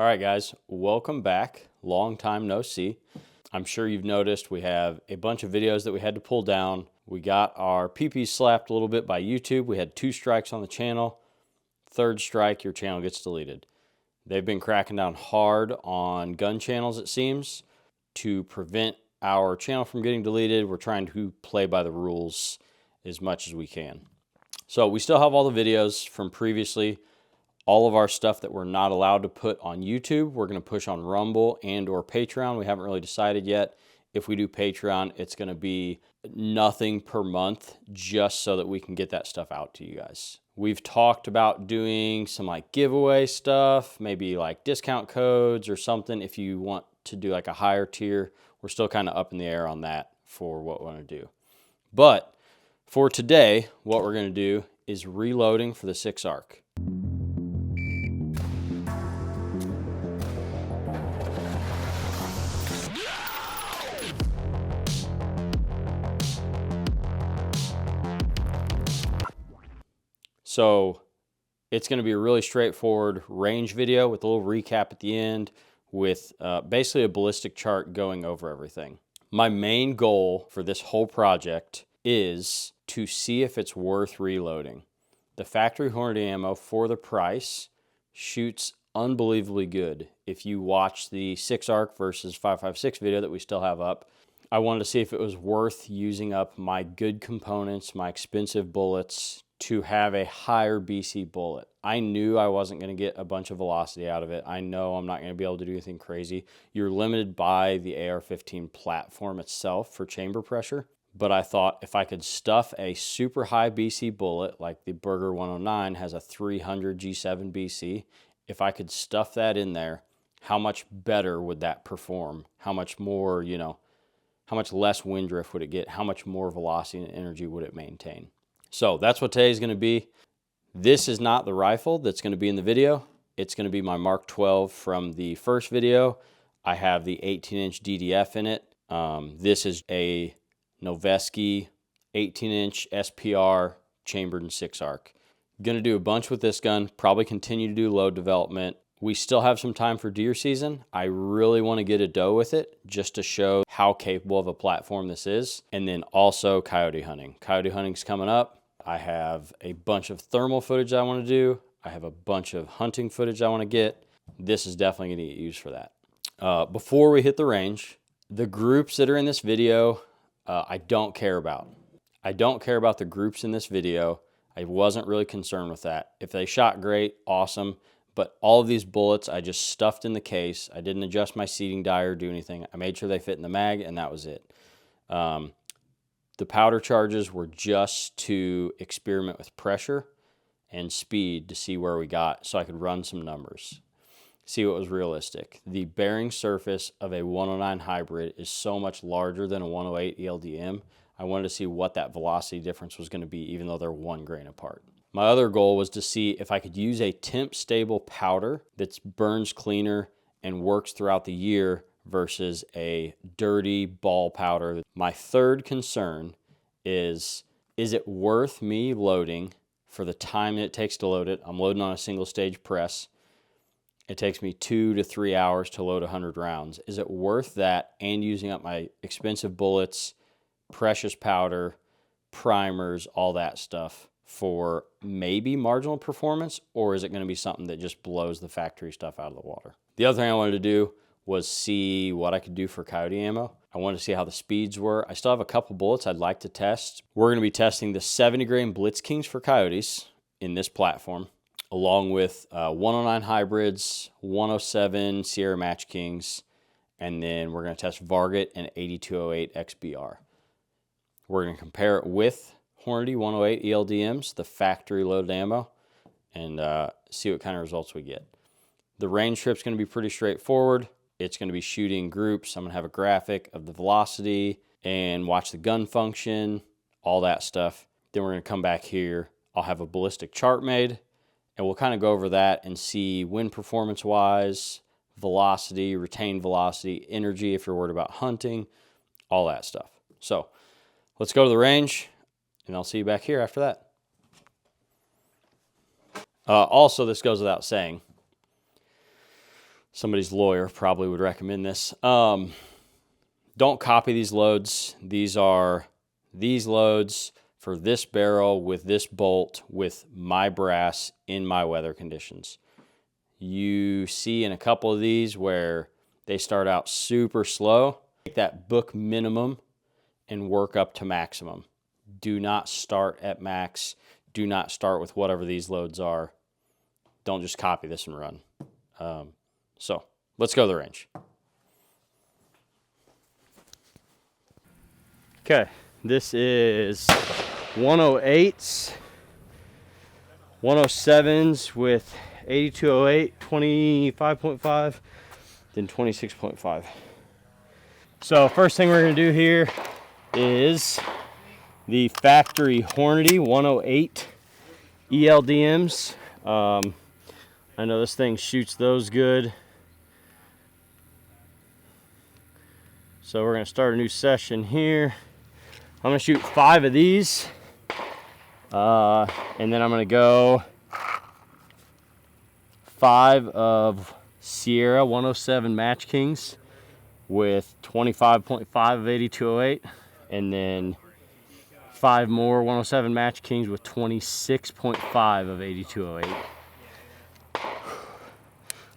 All right, guys, welcome back. Long time no see. I'm sure you've noticed we have a bunch of videos that we had to pull down. We got our PP slapped a little bit by YouTube. We had 2 strikes on the channel. Third strike, your channel gets deleted. They've been cracking down hard on gun channels, it seems, to prevent our channel from getting deleted. We're trying to play by the rules as much as we can. So we still have all the videos from previously. All of our stuff that we're not allowed to put on YouTube, we're going to push on Rumble and or Patreon. We haven't really decided yet. If we do Patreon, it's going to be nothing per month just so that we can get that stuff out to you guys. We've talked about doing some like giveaway stuff, maybe like discount codes or something if you want to do like a higher tier. We're still kind of up in the air on that for what we want to do. But for today, what we're going to do is reloading for the 6 arc. So it's going to be a really straightforward range video with a little recap at the end with basically a ballistic chart going over everything. My main goal for this whole project is to see if it's worth reloading. The factory Hornady ammo for the price shoots unbelievably good. If you watch the 6 arc versus 5.56 video that we still have up, I wanted to see if it was worth using up my good components, my expensive bullets, to have a higher BC bullet. I knew I wasn't going to get a bunch of velocity out of it. I know I'm not going to be able to do anything crazy. You're limited by the AR-15 platform itself for chamber pressure, but I thought if I could stuff a super high BC bullet, like the Burger 109 has a 300 G7 BC, if I could stuff that in there, how much better would that perform? How much more, how much less wind drift would it get? How much more velocity and energy would it maintain? So that's what today's going to be. This is not the rifle that's going to be in the video. It's going to be my Mark 12 from the first video. I have the 18-inch DDF in it. This is a Noveski 18-inch SPR chambered in 6 arc. Going to do a bunch with this gun, probably continue to do load development. We still have some time for deer season. I really want to get a doe with it just to show how capable of a platform this is. And then also coyote hunting. Coyote hunting's coming up. I have a bunch of thermal footage I want to do. I have a bunch of hunting footage I want to get. This is definitely going to get used for that. Before we hit the range, the groups that are in this video, I don't care about. I don't care about the groups in this video. I wasn't really concerned with that. If they shot great, awesome. But all of these bullets, I just stuffed in the case. I didn't adjust my seating die or do anything. I made sure they fit in the mag, and that was it. The powder charges were just to experiment with pressure and speed to see where we got so I could run some numbers, see what was realistic. The bearing surface of a 109 hybrid is so much larger than a 108 ELDM. I wanted to see what that velocity difference was going to be, even though they're 1 grain apart. My other goal was to see if I could use a temp stable powder that burns cleaner and works throughout the year versus a dirty ball powder. My third concern is it worth me loading for the time that it takes to load it? I'm loading on a single stage press. It takes me 2 to 3 hours to load 100 rounds. Is it worth that and using up my expensive bullets, precious powder, primers, all that stuff for maybe marginal performance, or is it going to be something that just blows the factory stuff out of the water? The other thing I wanted to do was see what I could do for coyote ammo. I wanted to see how the speeds were. I still have a couple bullets I'd like to test. We're going to be testing the 70 grain Blitzkings for coyotes in this platform, along with 109 hybrids, 107 Sierra Match Kings, and then we're going to test Varget and 8208 XBR. We're going to compare it with Hornady 108 ELDMs, the factory loaded ammo, and see what kind of results we get. The range trip's going to be pretty straightforward. It's going to be shooting groups. I'm going to have a graphic of the velocity and watch the gun function, all that stuff. Then we're going to come back here. I'll have a ballistic chart made, and we'll kind of go over that and see wind performance-wise, velocity, retained velocity, energy if you're worried about hunting, all that stuff. So let's go to the range, and I'll see you back here after that. Also, this goes without saying, Somebody's lawyer probably would recommend this. Don't copy these loads. These are these loads for this barrel with this bolt with my brass in my weather conditions. You see in a couple of these where they start out super slow. Take that book minimum and work up to maximum. Do not start at max. Do not start with whatever these loads are. Don't just copy this and run. So let's go to the range. Okay, this is 108s, 107s with 8208, 25.5, then 26.5. So first thing we're gonna do here is the factory Hornady 108 ELDMs. I know this thing shoots those good. So we're gonna start a new session here. I'm gonna shoot 5 of these. And then I'm gonna go 5 of Sierra 107 Match Kings with 25.5 of 8208. And then 5 more 107 Match Kings with 26.5 of 8208.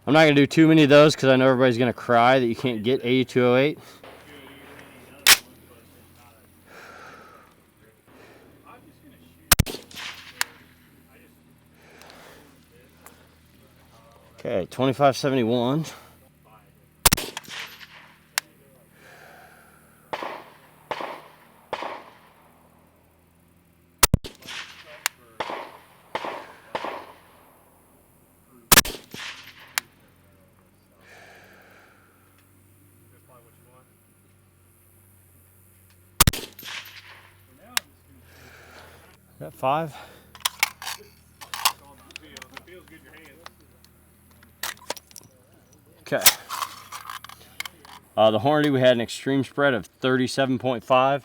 I'm not gonna do too many of those because I know everybody's gonna cry that you can't get 8208. Okay, 2571. Got 5. Okay. The Hornady, we had an extreme spread of 37.5,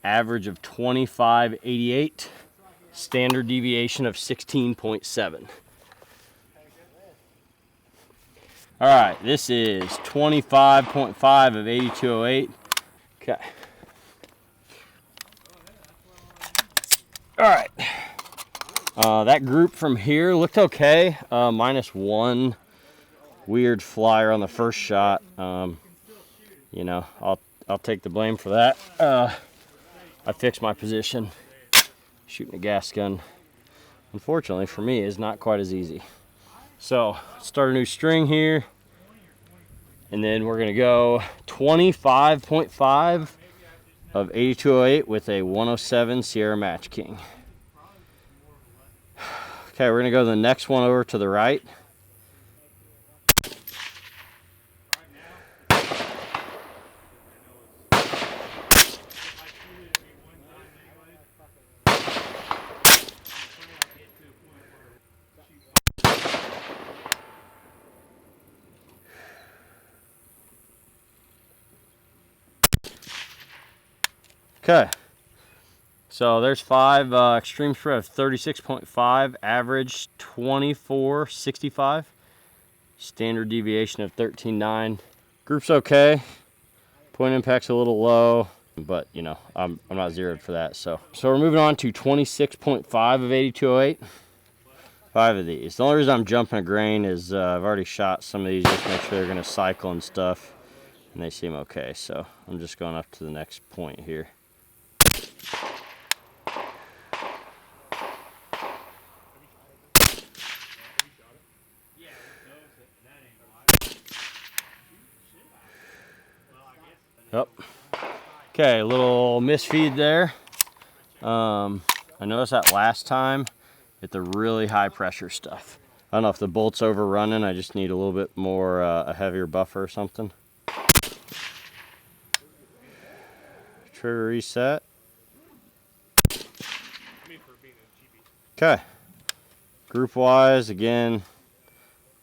average of 25.88, standard deviation of 16.7. All right, this is 25.5 of 8208. Okay. All right. That group from here looked okay, minus one weird flyer on the first shot. You know, I'll take the blame for that. I fixed my position. Shooting a gas gun, unfortunately for me, is not quite as easy. So start a new string here, and then we're gonna go 25.5 of 8208 with a 107 Sierra Match King. Okay, we're gonna go to the next one over to the right. Okay, so there's 5, extreme spread of 36.5, average 24.65, standard deviation of 13.9. Group's okay, point impact's a little low, but you know, I'm not zeroed for that. So we're moving on to 26.5 of 8208, 5 of these. The only reason I'm jumping a grain is I've already shot some of these just to make sure they're gonna cycle and stuff, and they seem okay. So I'm just going up to the next point here. Yep. Okay, a little misfeed there. I noticed that last time at the really high pressure stuff. I don't know if the bolt's overrunning. I just need a little bit more, a heavier buffer or something. Trigger reset. Okay. Group wise, again,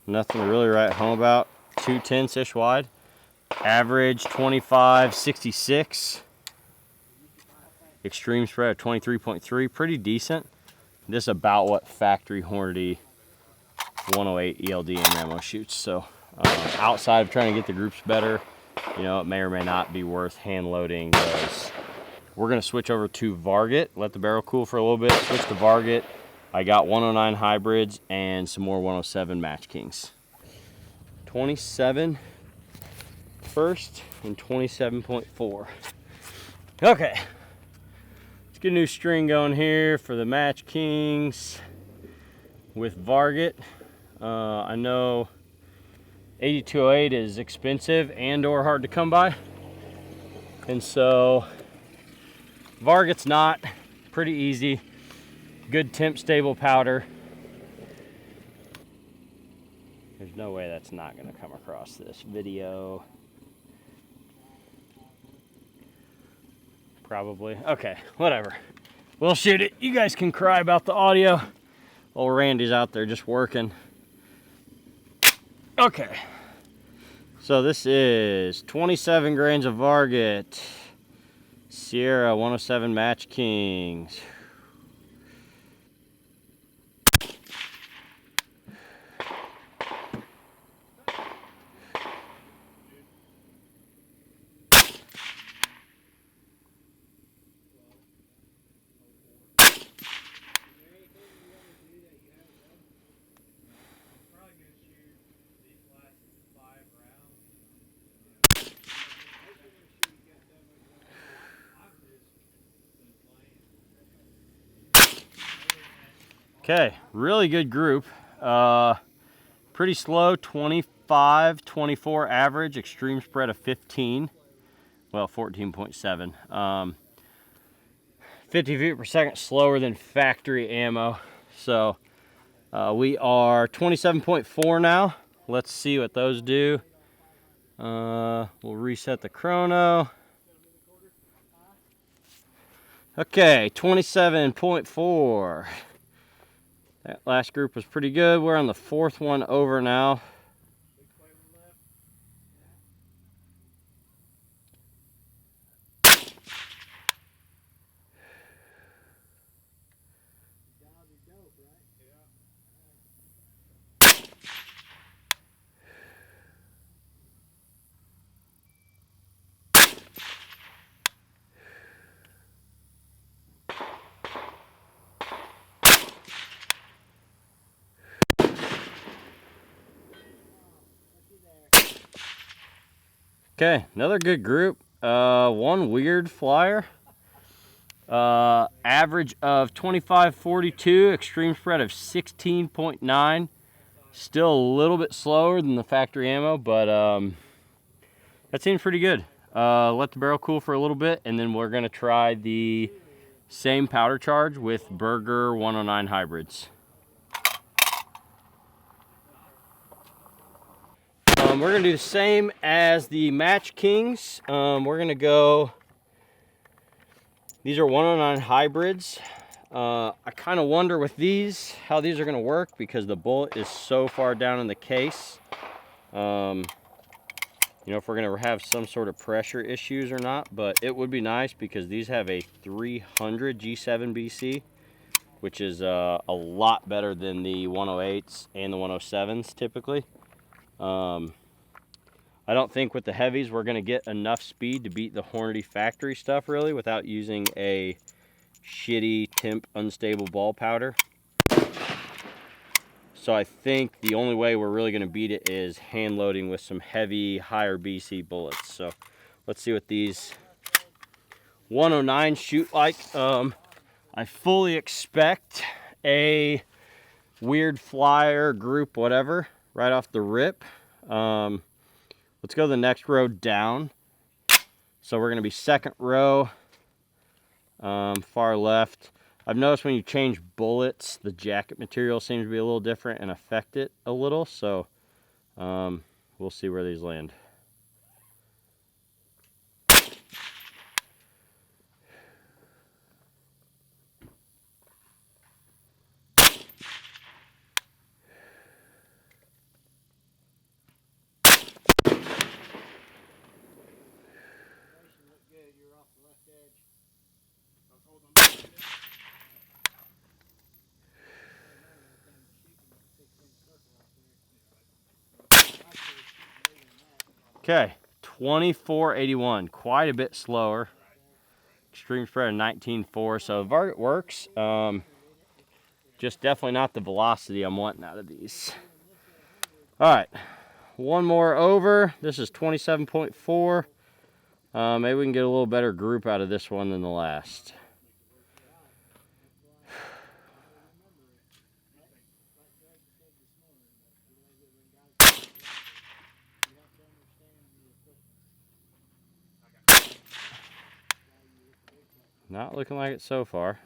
nothing to really write home about. 2/10-ish wide. Average 25.66. Extreme spread of 23.3. Pretty decent. This is about what factory Hornady 108 ELDM ammo shoots. So outside of trying to get the groups better, you know, it may or may not be worth hand loading those. We're gonna switch over to Varget, let the barrel cool for a little bit, switch to Varget. I got 109 hybrids and some more 107 Match Kings. 27 first and 27.4. Okay, let's get a new string going here for the Match Kings with Varget. I know 8208 is expensive and or hard to come by, and so Varget's not. Pretty easy, good temp stable powder. There's no way that's not going to come across this video. Probably. Okay, whatever. We'll shoot it. You guys can cry about the audio. Old Randy's out there just working. Okay. So this is 27 grains of Varget. Sierra 107 Match Kings. Okay, really good group. Pretty slow, 25, 24 average, extreme spread of 15. Well, 14.7. 50 feet per second slower than factory ammo. So we are 27.4 now. Let's see what those do. We'll reset the chrono. Okay, 27.4. That last group was pretty good. We're on the fourth one over now. Okay, another good group. One weird flyer. Average of 25.42, extreme spread of 16.9. Still a little bit slower than the factory ammo, but that seems pretty good. Let the barrel cool for a little bit, and then we're gonna try the same powder charge with Burger 109 hybrids. We're gonna do the same as the Match Kings. We're gonna go, these are 109 hybrids. I kind of wonder with these, how these are gonna work because the bullet is so far down in the case. You know, if we're gonna have some sort of pressure issues or not, but it would be nice because these have a 300 G7 BC, which is a lot better than the 108s and the 107s typically. I don't think with the heavies we're gonna get enough speed to beat the Hornady factory stuff really without using a shitty temp unstable ball powder. So I think the only way we're really gonna beat it is hand loading with some heavy, higher BC bullets. So let's see what these 109 shoot like. I fully expect a weird flyer group, whatever, right off the rip. Let's go the next row down. So we're gonna be second row, far left. I've noticed when you change bullets, the jacket material seems to be a little different and affect it a little. So we'll see where these land. Okay, 2481, quite a bit slower. Extreme spread of 19.4, so Varget works. Just definitely not the velocity I'm wanting out of these. All right, one more over. This is 27.4. Maybe we can get a little better group out of this one than the last. Not looking like it so far.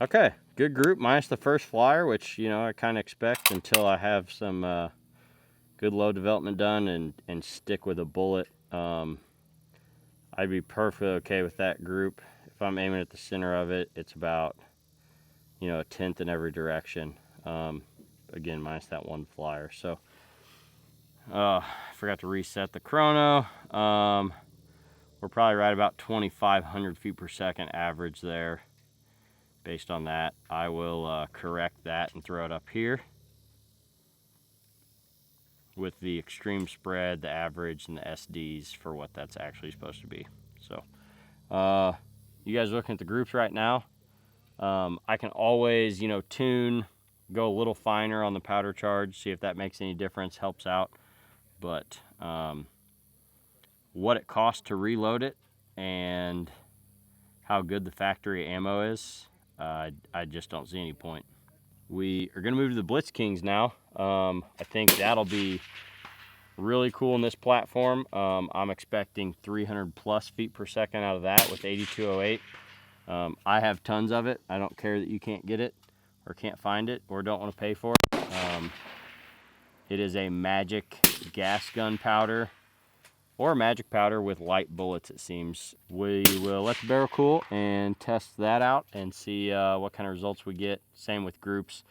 Okay, good group minus the first flyer, which, you know, I kind of expect until I have some good load development done and stick with a bullet. I'd be perfectly okay with that group. If I'm aiming at the center of it, it's about, you know, a 1/10 in every direction. Again, minus that one flyer. So, I forgot to reset the chrono. We're probably right about 2,500 feet per second average there. Based on that, I will correct that and throw it up here with the extreme spread, the average, and the SDs for what that's actually supposed to be. So, you guys looking at the groups right now? I can always, you know, tune, go a little finer on the powder charge, see if that makes any difference, helps out. But what it costs to reload it and how good the factory ammo is, I just don't see any point. We are going to move to the Blitzkings now. I think that'll be really cool in this platform. I'm expecting 300 plus feet per second out of that with 8208. I have tons of it. I don't care that you can't get it or can't find it or don't want to pay for it. It is a magic gas gun powder or a magic powder with light bullets, it seems. We will let the barrel cool and test that out and see what kind of results we get. Same with groups.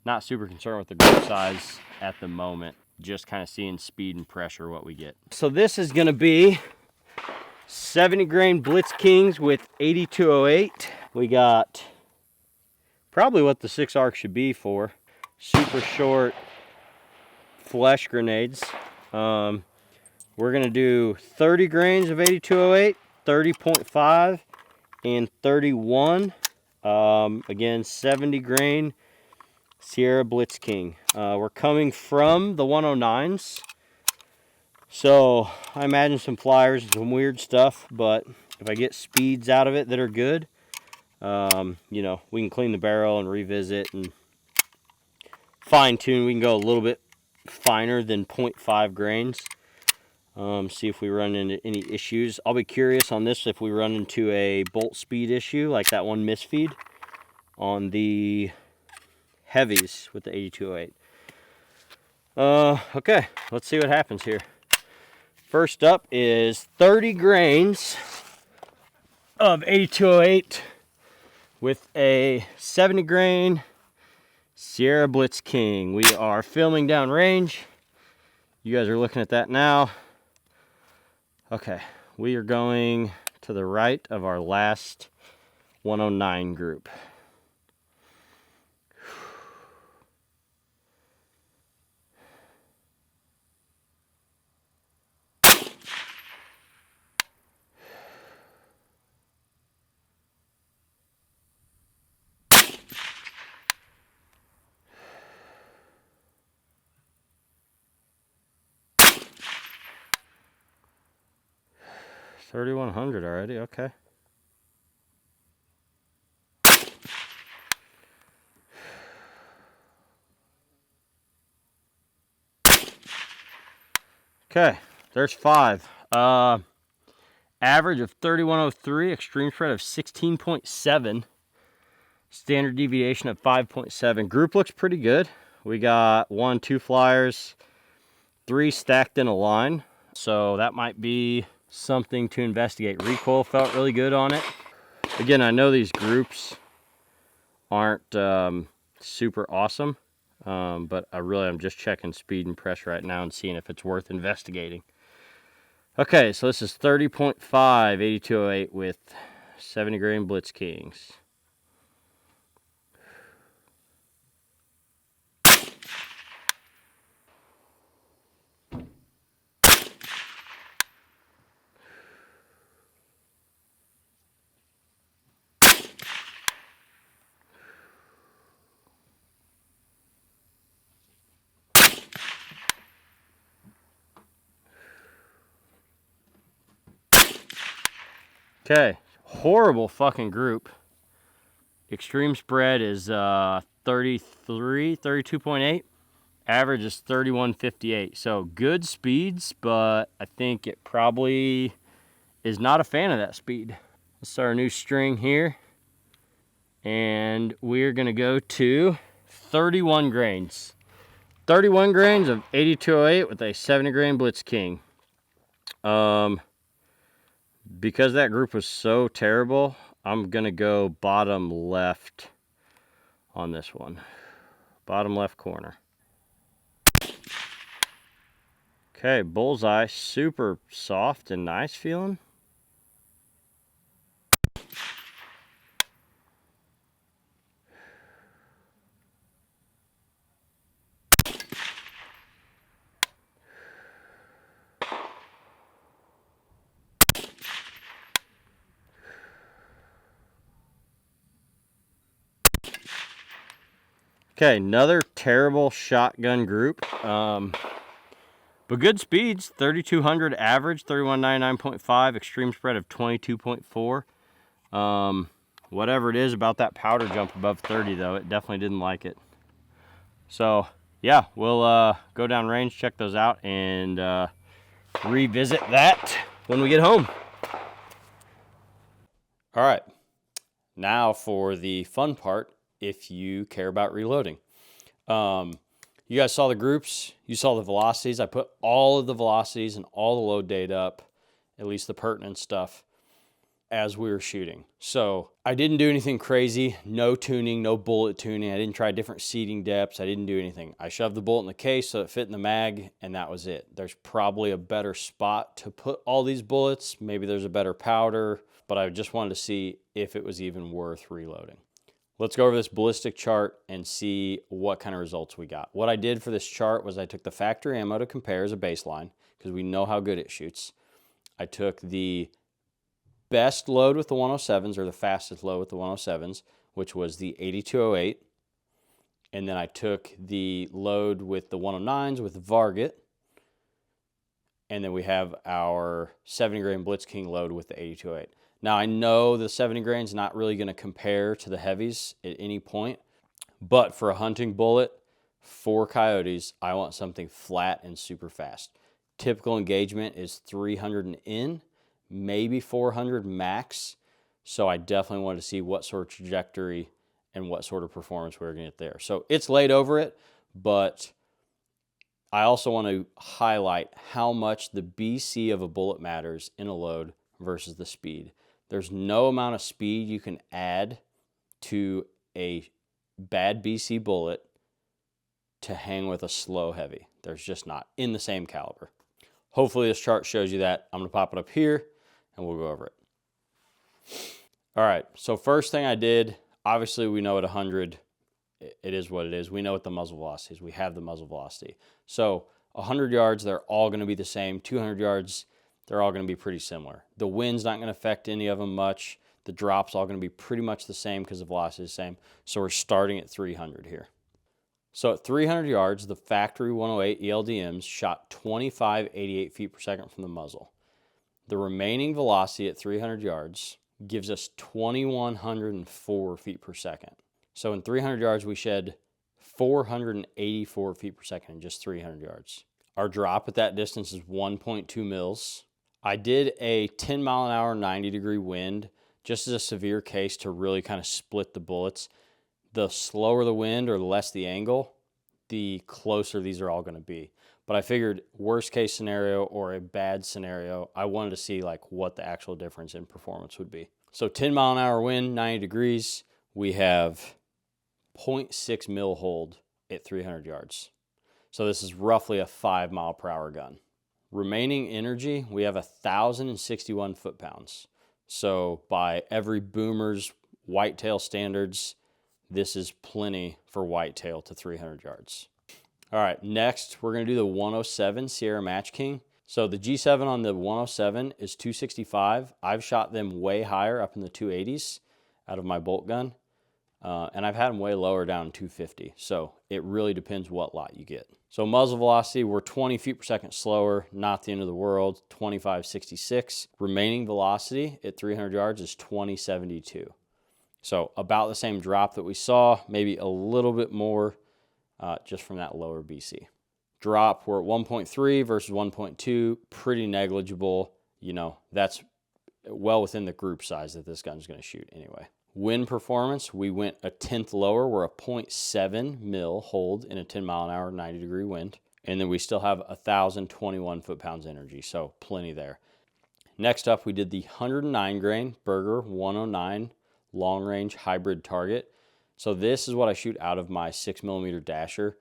Not super concerned with the group size at the moment. Just kind of seeing speed and pressure what we get. So this is going to be 70 grain Blitzkings with 8208. We got probably what the 6 arc should be for. Super short flesh grenades. We're gonna do 30 grains of 8208, 30.5, and 31. Again, 70 grain Sierra Blitzking. We're coming from the 109s. So I imagine some flyers and some weird stuff, but if I get speeds out of it that are good, you know, we can clean the barrel and revisit and fine tune. We can go a little bit finer than 0.5 grains. See if we run into any issues. I'll be curious on this if we run into a bolt speed issue like that one misfeed on the heavies with the 8208. Okay, let's see what happens here. First up is 30 grains of 8208 with a 70 grain Sierra Blitzking. We are filming down range. You guys are looking at that now. Okay, we are going to the right of our last 109 group. $3,100 already, okay. Okay, there's 5. Average of 3103, extreme spread of 16.7, standard deviation of 5.7. Group looks pretty good. We got 1, 2 flyers, 3 stacked in a line, so that might be something to investigate. Recoil felt really good on it. Again, I know these groups aren't super awesome, but I'm just checking speed and pressure right now and seeing if it's worth investigating. Okay, so this is 30.5 8208 with 70 grain Blitz Kings. Okay, horrible fucking group. Extreme spread is 32.8. Average is 31.58. So good speeds, but I think it probably is not a fan of that speed. Let's start our new string here. And we're gonna go to 31 grains. 31 grains of 8208 with a 70 grain Blitz King. Because that group was so terrible, I'm gonna go bottom left on this one. Bottom left corner. Okay, bullseye, super soft and nice feeling. Okay, another terrible shotgun group. But good speeds, 3200 average, 3199.5, extreme spread of 22.4. Whatever it is about that powder jump above 30 though, it definitely didn't like it. So yeah, we'll go down range, check those out, and revisit that when we get home. All right, now for the fun part, if you care about reloading. You guys saw the groups, you saw the velocities. I put all of the velocities and all the load data up, at least the pertinent stuff, as we were shooting. So I didn't do anything crazy, no tuning, no bullet tuning. I didn't try different seating depths. I didn't do anything. I shoved the bullet in the case so it fit in the mag, and that was it. There's probably a better spot to put all these bullets. Maybe there's a better powder, but I just wanted to see if it was even worth reloading. Let's go over this ballistic chart and see what kind of results we got. What I did for this chart was I took the factory ammo to compare as a baseline because we know how good it shoots. I took the best load with the 107s, or the fastest load with the 107s, which was the 8208. And then I took the load with the 109s with Varget. And then we have our 70 grain Blitzking load with the 8208. Now I know the 70 grain is not really going to compare to the heavies at any point, but for a hunting bullet for coyotes, I want something flat and super fast. Typical engagement is 300 and in, maybe 400 max. So I definitely wanted to see what sort of trajectory and what sort of performance we were going to get there. So it's laid over it, but I also want to highlight how much the BC of a bullet matters in a load versus the speed. There's no amount of speed you can add to a bad BC bullet to hang with a slow heavy. There's just not in the same caliber. Hopefully this chart shows you that. I'm going to pop it up here and we'll go over it. All right, so first thing I did, obviously we know at 100, it is what it is. We know what the muzzle velocity is. We have the muzzle velocity. So 100 yards, they're all going to be the same. 200 yards, they're all going to be pretty similar. The wind's not going to affect any of them much. The drop's all going to be pretty much the same because the velocity is the same. So we're starting at 300 here. So at 300 yards, the factory 108 ELDMs shot 2588 feet per second from the muzzle. The remaining velocity at 300 yards gives us 2104 feet per second. So in 300 yards, we shed 484 feet per second in just 300 yards. Our drop at that distance is 1.2 mils. I did a 10 mile an hour, 90 degree wind, just as a severe case to really kind of split the bullets. The slower the wind or the less the angle, the closer these are all going to be. But I figured worst case scenario or a bad scenario, I wanted to see like what the actual difference in performance would be. So 10 mile an hour wind, 90 degrees, we have 0.6 mil hold at 300 yards. So this is roughly a 5 mile per hour gun. Remaining energy, we have 1,061 foot-pounds. So by every boomer's whitetail standards, this is plenty for whitetail to 300 yards. All right, next we're gonna do the 107 Sierra Match King. So the G7 on the 107 is 265. I've shot them way higher, up in the 280s out of my bolt gun. And I've had them way lower down 250. So it really depends what lot you get. So muzzle velocity, we're 20 feet per second slower, not the end of the world, 25.66. Remaining velocity at 300 yards is 20.72. So about the same drop that we saw, maybe a little bit more just from that lower BC. Drop, we're at 1.3 versus 1.2, pretty negligible. You know, that's well within the group size that this gun's gonna shoot anyway. Wind performance, we went a tenth lower. We're a 0.7 mil hold in a 10 mile an hour, 90 degree wind. And then we still have 1,021 foot-pounds energy, so plenty there. Next up, we did the 109 grain Berger 109 long range hybrid target. So this is what I shoot out of my 6mm dasher.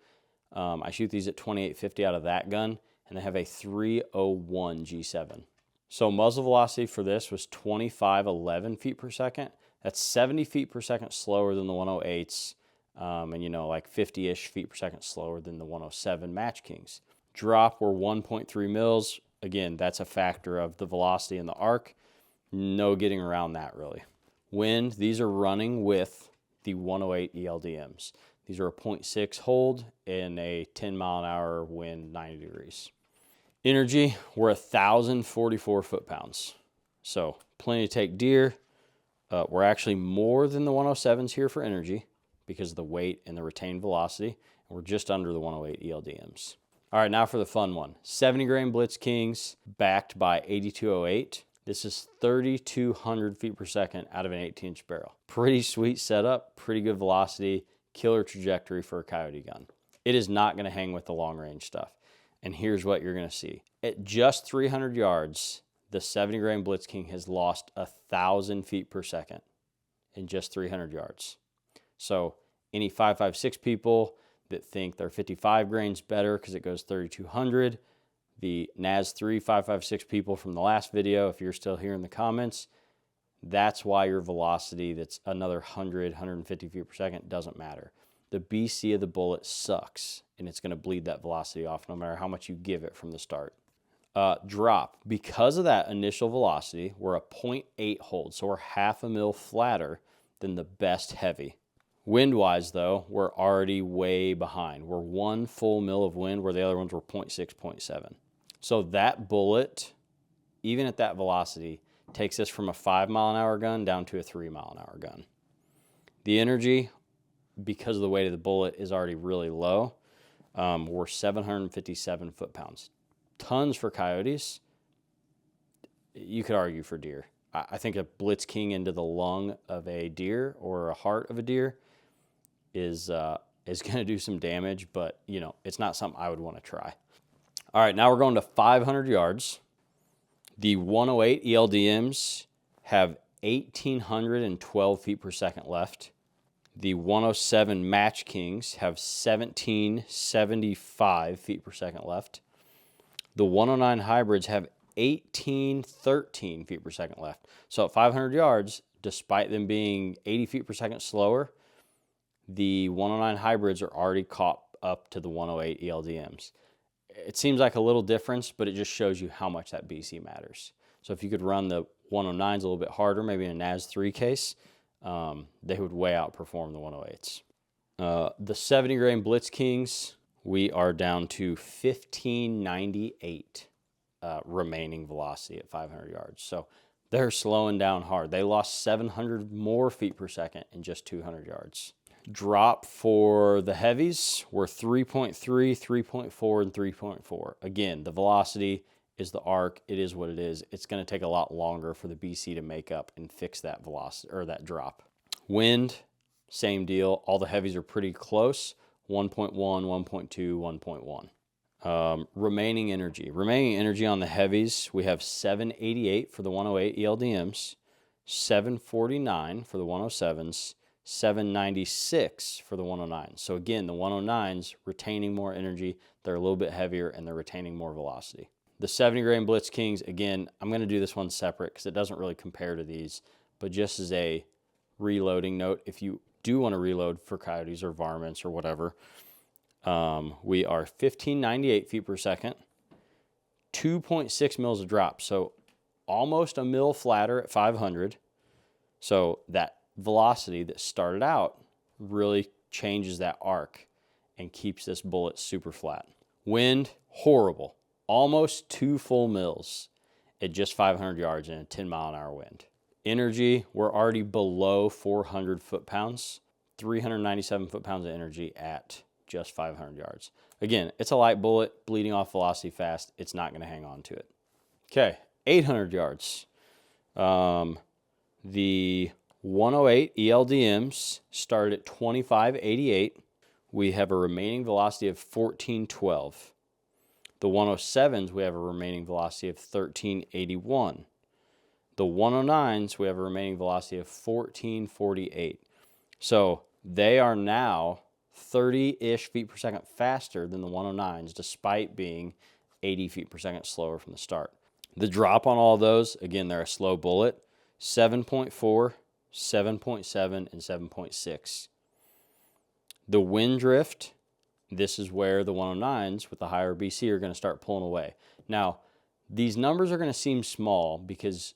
I shoot these at 2850 out of that gun, and they have a 301 G7. So muzzle velocity for this was 2511 feet per second. That's 70 feet per second slower than the 108s, and you know, like 50-ish feet per second slower than the 107 Match Kings. Drop were 1.3 mils. Again, that's a factor of the velocity and the arc. No getting around that really. Wind, these are running with the 108 ELDMs. These are a 0.6 hold and a 10 mile an hour wind, 90 degrees. Energy, we're 1,044 foot-pounds. So plenty to take deer. We're actually more than the 107s here for energy because of the weight and the retained velocity. And we're just under the 108 ELDMs. All right, now for the fun one. 70 grain Blitz Kings backed by 8208. This is 3,200 feet per second out of an 18-inch barrel. Pretty sweet setup, pretty good velocity, killer trajectory for a coyote gun. It is not gonna hang with the long range stuff. And here's what you're gonna see. At just 300 yards, the 70 grain Blitz King has lost 1,000 feet per second in just 300 yards. So any 5.56 people that think their 55 grain's better because it goes 3,200, the NAS 3 5.56 people from the last video, if you're still here in the comments, that's why your velocity that's another 100, 150 feet per second doesn't matter. The BC of the bullet sucks, and it's gonna bleed that velocity off no matter how much you give it from the start. Drop, because of that initial velocity, we're a 0.8 hold, so we're 0.5 mil flatter than the best heavy. Wind-wise, though, we're already way behind. We're 1 full mil of wind, where the other ones were 0.6, 0.7. So that bullet, even at that velocity, takes us from a 5 mile an hour gun down to a 3 mile an hour gun. The energy, because of the weight of the bullet, is already really low. We're 757 foot-pounds. Tons for coyotes. You could argue for deer. I think a Blitz King into the lung of a deer or a heart of a deer is going to do some damage, but you know, it's not something I would want to try. All right, now we're going to 500 yards. The 108 ELDMs have 1,812 feet per second left. The 107 Match Kings have 1,775 feet per second left. The 109 hybrids have 1,813 feet per second left. So at 500 yards, despite them being 80 feet per second slower, the 109 hybrids are already caught up to the 108 ELDMs. It seems like a little difference, but it just shows you how much that BC matters. So if you could run the 109s a little bit harder, maybe in a NAS 3 case, they would way outperform the 108s. The 70 grain Blitz Kings, we are down to 1598 remaining velocity at 500 yards. So they're slowing down hard. They lost 700 more feet per second in just 200 yards. Drop for the heavies were 3.3, 3.4, and 3.4. Again, the velocity is the arc. It is what it is. It's going to take a lot longer for the BC to make up and fix that velocity or that drop. Wind, same deal. All the heavies are pretty close. 1.1, 1.2, 1.1. Remaining energy on the heavies, we have 788 for the 108 ELDMs, 749 for the 107s, 796 for the 109s. So again, the 109s retaining more energy, they're a little bit heavier, and they're retaining more velocity. The 70 grain Blitzkings, again, I'm going to do this one separate because it doesn't really compare to these, but just as a reloading note, if you do want to reload for coyotes or varmints or whatever, we are 1598 feet per second, 2.6 mils of drop, so almost a mil flatter at 500. So that velocity that started out really changes that arc and keeps this bullet super flat. Wind, horrible. Almost 2 full mils at just 500 yards in a 10-mile-an-hour wind. Energy, we're already below 400 foot-pounds, 397 foot-pounds of energy at just 500 yards. Again, it's a light bullet, bleeding off velocity fast. It's not going to hang on to it. Okay, 800 yards. The 108 ELDMs start at 2588. We have a remaining velocity of 1412. The 107s, we have a remaining velocity of 1381. The 109s, we have a remaining velocity of 1448. So they are now 30-ish feet per second faster than the 109s, despite being 80 feet per second slower from the start. The drop on all of those, again, they're a slow bullet, 7.4, 7.7, and 7.6. The wind drift, this is where the 109s with the higher BC are going to start pulling away. Now, these numbers are going to seem small because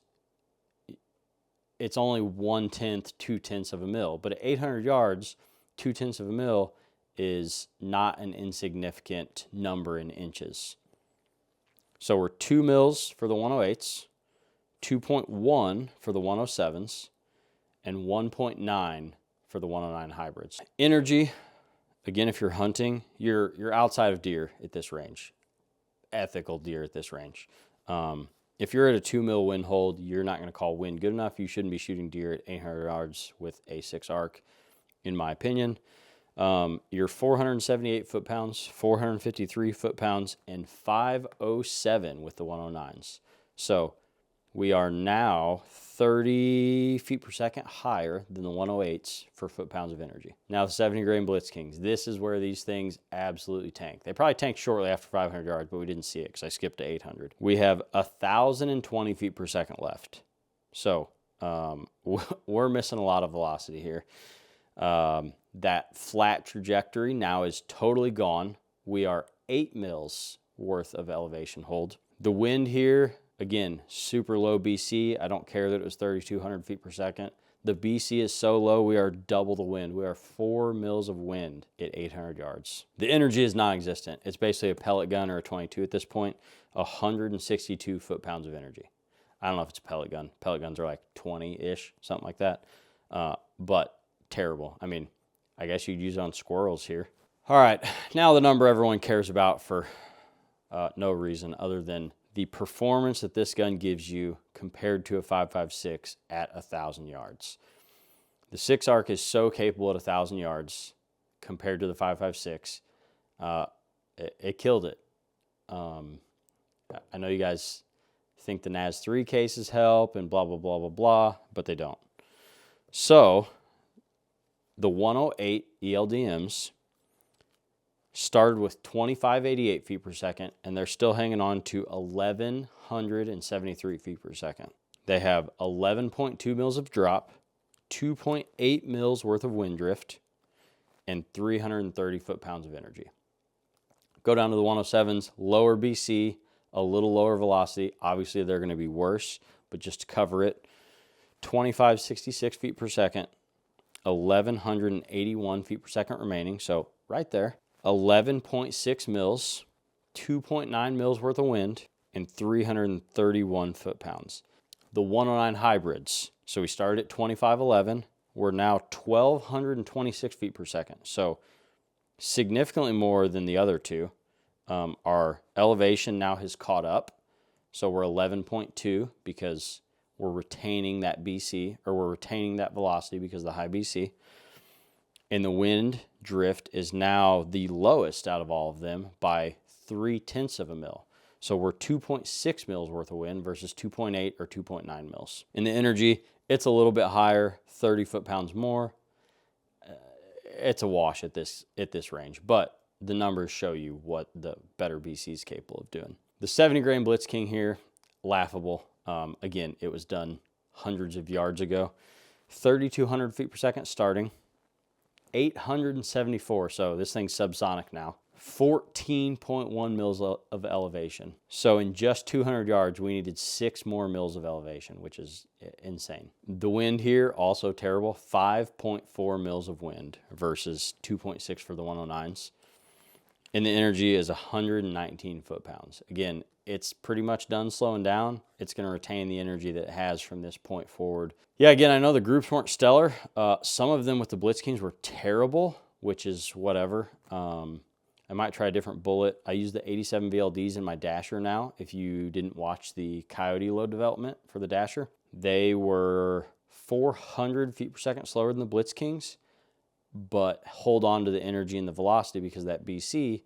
it's only 1/10, 2/10 of a mil. But at 800 yards, 2/10 of a mil is not an insignificant number in inches. So we're 2 mils for the 108s, 2.1 for the 107s, and 1.9 for the 109 hybrids. Energy, again, if you're hunting, you're outside of deer at this range, ethical deer at this range. If you're at a 2 mil wind hold, you're not going to call wind good enough. You shouldn't be shooting deer at 800 yards with a 6 arc, in my opinion. You're 478 foot-pounds, 453 foot-pounds, and 507 with the 109s. So we are now 30 feet per second higher than the 108s for foot-pounds of energy. Now the 70 grain Blitzkings. This is where these things absolutely tank. They probably tanked shortly after 500 yards, but we didn't see it because I skipped to 800. We have 1,020 feet per second left. So we're missing a lot of velocity here. That flat trajectory now is totally gone. We are 8 mils worth of elevation hold. The wind here, again, super low BC. I don't care that it was 3,200 feet per second. The BC is so low, we are double the wind. We are 4 mils of wind at 800 yards. The energy is non-existent. It's basically a pellet gun or a 22 at this point. 162 foot-pounds of energy. I don't know if it's a pellet gun. Pellet guns are like 20-ish, something like that. But terrible. I mean, I guess you'd use it on squirrels here. All right, now the number everyone cares about for no reason other than the performance that this gun gives you compared to a 5.56 at 1,000 yards. The 6 arc is so capable at 1,000 yards compared to the 5.56. It killed it. I know you guys think the NAS 3 cases help and blah, blah, blah, blah, blah, but they don't. So the 108 ELDMs started with 2588 feet per second, and they're still hanging on to 1,173 feet per second. They have 11.2 mils of drop, 2.8 mils worth of wind drift, and 330 foot-pounds of energy. Go down to the 107s, lower BC, a little lower velocity. Obviously, they're going to be worse, but just to cover it, 2566 feet per second, 1,181 feet per second remaining, so right there. 11.6 mils, 2.9 mils worth of wind, and 331 foot-pounds. The 109 hybrids. So we started at 2511. We're now 1,226 feet per second. So significantly more than the other two. Our elevation now has caught up. So we're 11.2 because we're retaining that BC, or we're retaining that velocity because of the high BC. And the wind drift is now the lowest out of all of them by 0.3 of a mil. So we're 2.6 mils worth of wind versus 2.8 or 2.9 mils. In the energy, it's a little bit higher, 30 foot-pounds more. It's a wash at this range, but the numbers show you what the better BC is capable of doing. The 70 grain Blitzking here, laughable. Again, it was done hundreds of yards ago. 3,200 feet per second starting. 874, so this thing's subsonic now. 14.1 mils of elevation. So in just 200 yards, we needed 6 more mils of elevation, which is insane. The wind here, also terrible. 5.4 mils of wind versus 2.6 for the 109s. And the energy is 119 foot-pounds. Again, it's pretty much done slowing down. It's going to retain the energy that it has from this point forward. Yeah, again, I know the groups weren't stellar. Some of them with the Blitzkings were terrible, which is whatever. I might try a different bullet. I use the 87 VLDs in my dasher now. If you didn't watch the coyote load development for the dasher, they were 400 feet per second slower than the Blitzkings, but hold on to the energy and the velocity because of that BC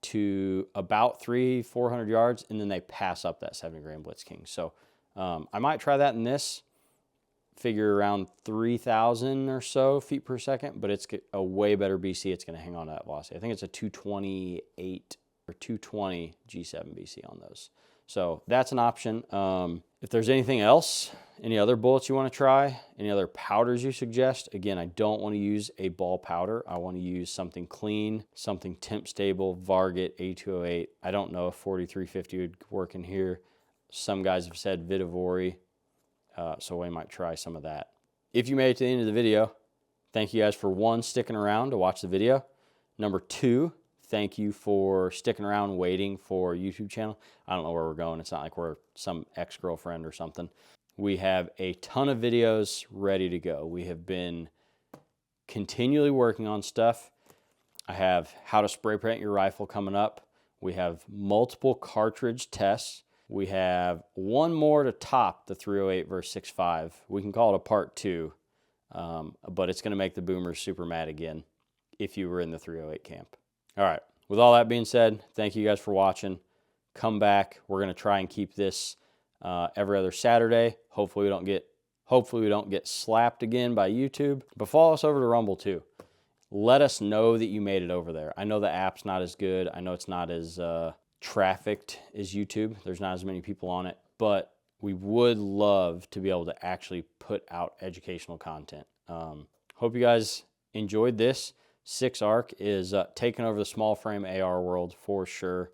to about 400 yards, and then they pass up that 70 grain Blitzking. So I might try that in this, figure around 3,000 or so feet per second, but it's a way better BC. It's going to hang on to that velocity. I think it's a 228 or 220 G7 BC on those. So that's an option. If there's anything else, any other bullets you want to try, any other powders you suggest, again, I don't want to use a ball powder. I want to use something clean, something temp stable, Varget, A208. I don't know if 4350 would work in here. Some guys have said Vitavori, so we might try some of that. If you made it to the end of the video, thank you guys for 1, sticking around to watch the video. Number 2, thank you for sticking around waiting for a YouTube channel. I don't know where we're going. It's not like we're some ex-girlfriend or something. We have a ton of videos ready to go. We have been continually working on stuff. I have how to spray paint your rifle coming up. We have multiple cartridge tests. We have one more to top the 308 versus 6.5. We can call it a part 2, but it's going to make the boomers super mad again if you were in the 308 camp. All right, with all that being said, thank you guys for watching. Come back. We're going to try and keep this every other Saturday. Hopefully we don't get slapped again by YouTube. But follow us over to Rumble too. Let us know that you made it over there. I know the app's not as good. I know it's not as trafficked as YouTube. There's not as many people on it, but we would love to be able to actually put out educational content. Hope you guys enjoyed this. 6-ARC is taking over the small frame AR world for sure.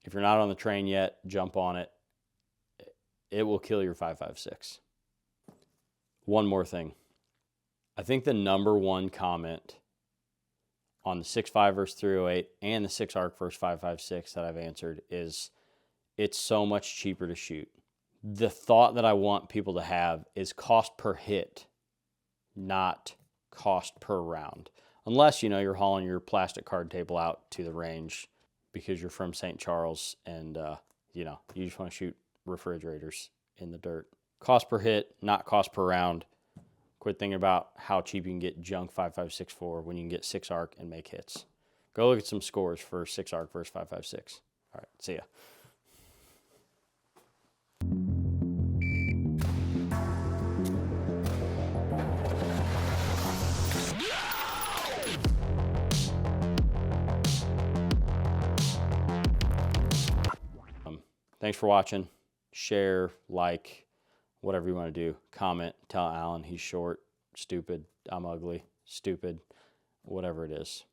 If you're not on the train yet, jump on it. It will kill your 5.56. One more thing. I think the #1 comment on the 6.5 versus 308 and the 6-ARC versus 5.56 that I've answered is it's so much cheaper to shoot. The thought that I want people to have is cost per hit, not cost per round. Unless, you know, you're hauling your plastic card table out to the range because you're from St. Charles and, you know, you just want to shoot refrigerators in the dirt. Cost per hit, not cost per round. Quit thinking about how cheap you can get junk 5.56 when you can get 6-ARC and make hits. Go look at some scores for 6-ARC versus 5.56. All right, see ya. Thanks for watching. Share, like, whatever you want to do. Comment, tell Alan he's short, stupid, I'm ugly, stupid, whatever it is.